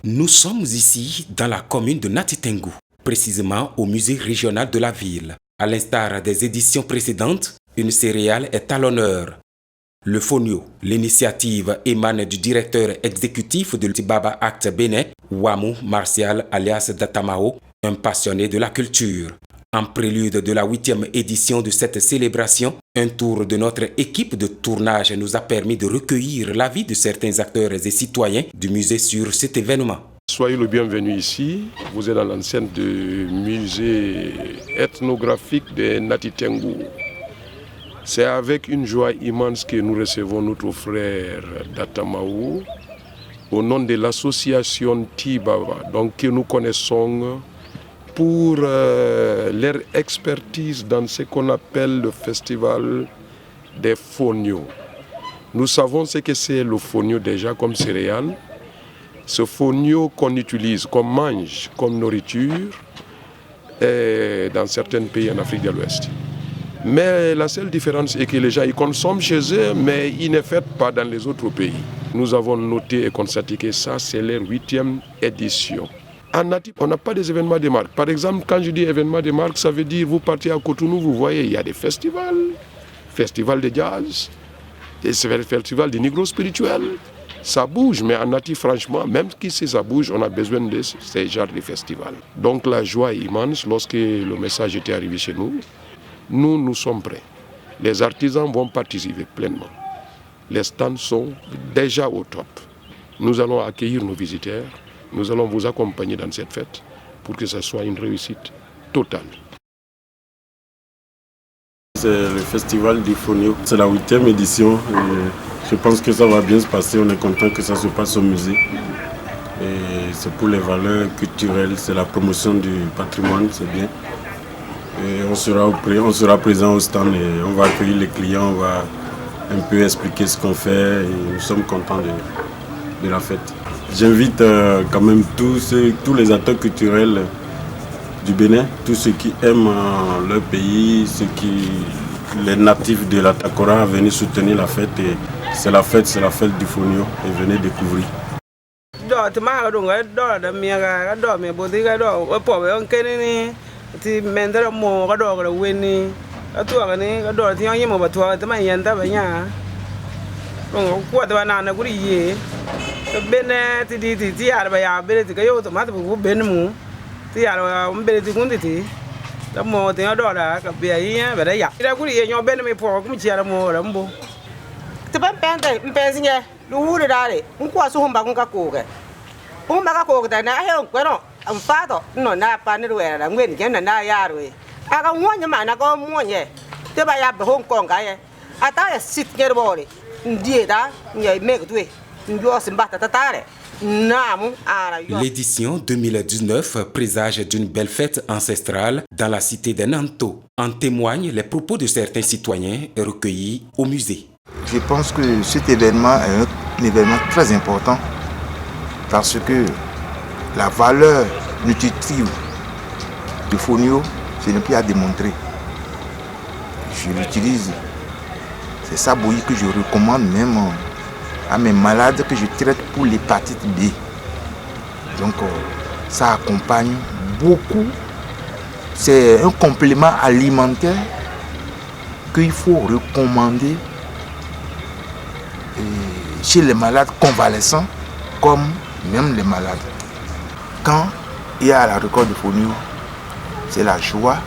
Nous sommes ici dans la commune de Nati Tengou, précisément au musée régional de la ville. À l'instar des éditions précédentes, une céréale est à l'honneur. Le Fonio, l'initiative émane du directeur exécutif de l'Tibaba Act Bénin, Ouamou Martial alias Datamao, un passionné de la culture. En prélude de la 8e édition de cette célébration, un tour de notre équipe de tournage nous a permis de recueillir l'avis de certains acteurs et citoyens du musée sur cet événement. Soyez le bienvenu ici. Vous êtes dans l'enceinte du musée ethnographique de Nati Tengou. C'est avec une joie immense que nous recevons notre frère Datamao au nom de l'association Tibaba, donc que nous connaissons pour leur expertise dans ce qu'on appelle le festival des Fonio. Nous savons ce que c'est le Fonio déjà comme céréale. Ce Fonio qu'on utilise, qu'on mange comme nourriture dans certains pays en Afrique de l'Ouest. Mais la seule différence est que les gens ils consomment chez eux, mais ils ne fêtent pas dans les autres pays. Nous avons noté et constaté que ça, c'est leur 8e édition. En Nati, on n'a pas des événements de marque. Par exemple, quand je dis événements de marque, ça veut dire vous partez à Cotonou, vous voyez, il y a des festivals de jazz, des festivals de négro spirituel. Ça bouge, mais en Nati, franchement, même si ça bouge, on a besoin de ces genres de festivals. Donc la joie est immense lorsque le message était arrivé chez nous. Nous sommes prêts. Les artisans vont participer pleinement. Les stands sont déjà au top. Nous allons accueillir nos visiteurs. Nous allons vous accompagner dans cette fête pour que ce soit une réussite totale. C'est le festival du Fonio. C'est la 8e édition. Et je pense que ça va bien se passer. On est content que ça se passe au musée. Et c'est pour les valeurs culturelles. C'est la promotion du patrimoine. C'est bien. Et on sera présent au stand et on va accueillir les clients, on va un peu expliquer ce qu'on fait et nous sommes contents de la fête. J'invite quand même tous les acteurs culturels du Bénin, tous ceux qui aiment leur pays, les natifs de la Takora à venir soutenir la fête. Et c'est la fête du Fonio et venez découvrir. Ti mendara mo ga do ga weni atu ga ni ga do ti yan mo batu ta man yan ta banya ngo ko ta na na guri ye to bene ti ya ba ya bele ti ga yo to ma ta bu ben mu ti ya ba bele ti kundi ti ta mo ti do da ka be yi ba da ya ida guri ye nyo ben mi po ku ci ara mo ra mbo ti ban pende mpezi nye lu wu da re ko su hum ba kun ka ko ga hum ba ka ko ga na he ko no am father no na pa ni ruwa la ngwen ke na ya ruwa aka wonya ma na ko monye te ba ya be Hong Kong ga ye ata ya sit ke bore ndie da nye me gwe ndio simba tatare namu ara yo. L'édition 2019 présage d'une belle fête ancestrale dans la cité de Nanto. En témoignent les propos de certains citoyens recueillis au musée. Je pense que cet événement est un événement très important parce que la valeur nutritive du Fonio, ce n'est plus à démontrer. Je l'utilise. C'est ça bouillie que je recommande même à mes malades que je traite pour l'hépatite B. Donc ça accompagne beaucoup. C'est un complément alimentaire qu'il faut recommander chez les malades convalescents comme même les malades. Quand il y a la récolte de Fonio, c'est la joie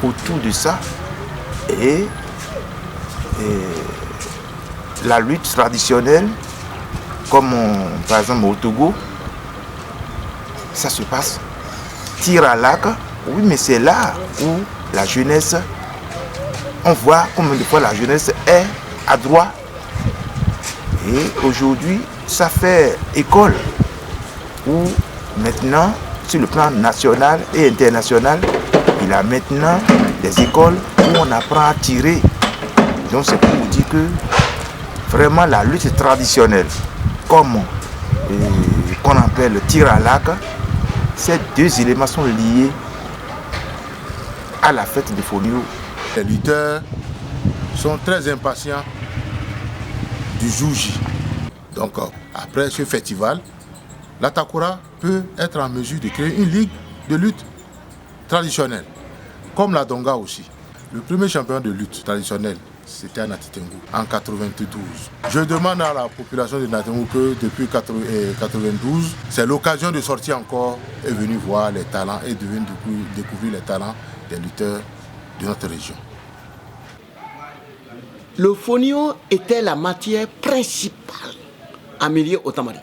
autour de ça et la lutte traditionnelle, comme par exemple au Togo, ça se passe. Tir à l'arc, oui, mais c'est là où la jeunesse, on voit combien de fois la jeunesse est à droite. Et aujourd'hui, ça fait école. Où maintenant, sur le plan national et international, il y a maintenant des écoles où on apprend à tirer. Donc c'est pour vous dire que vraiment la lutte traditionnelle, comme qu'on appelle le tir à l'arc, ces deux éléments sont liés à la fête de Fonio. Les lutteurs sont très impatients du jour J. Donc après ce festival, la Takora peut être en mesure de créer une ligue de lutte traditionnelle, comme la Donga aussi. Le premier champion de lutte traditionnelle, c'était à Nati Tengu en 92. Je demande à la population de Nati Tengu que depuis 92, c'est l'occasion de sortir encore et venir voir les talents et de venir découvrir les talents des lutteurs de notre région. Le fonio était la matière principale en milieu Otamari.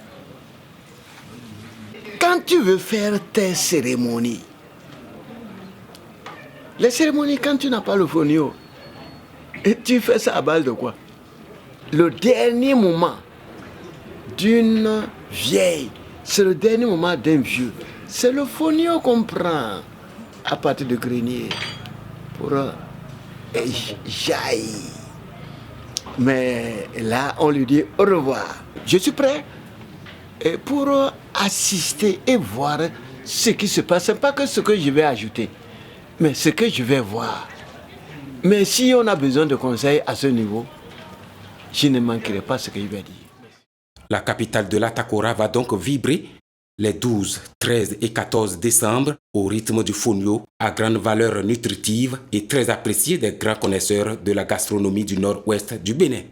Quand tu veux faire tes cérémonies, les cérémonies, quand tu n'as pas le fonio, tu fais ça à base de quoi? Le dernier moment d'une vieille, c'est le dernier moment d'un vieux. C'est le fonio qu'on prend à partir de grenier pour jaillir. Mais là, on lui dit au revoir. Je suis prêt pour assister et voir ce qui se passe. Ce n'est pas que ce que je vais ajouter, mais ce que je vais voir. Mais si on a besoin de conseils à ce niveau, je ne manquerai pas ce que je vais dire. La capitale de la Takora va donc vibrer les 12, 13 et 14 décembre au rythme du fonio à grande valeur nutritive et très apprécié des grands connaisseurs de la gastronomie du nord-ouest du Bénin.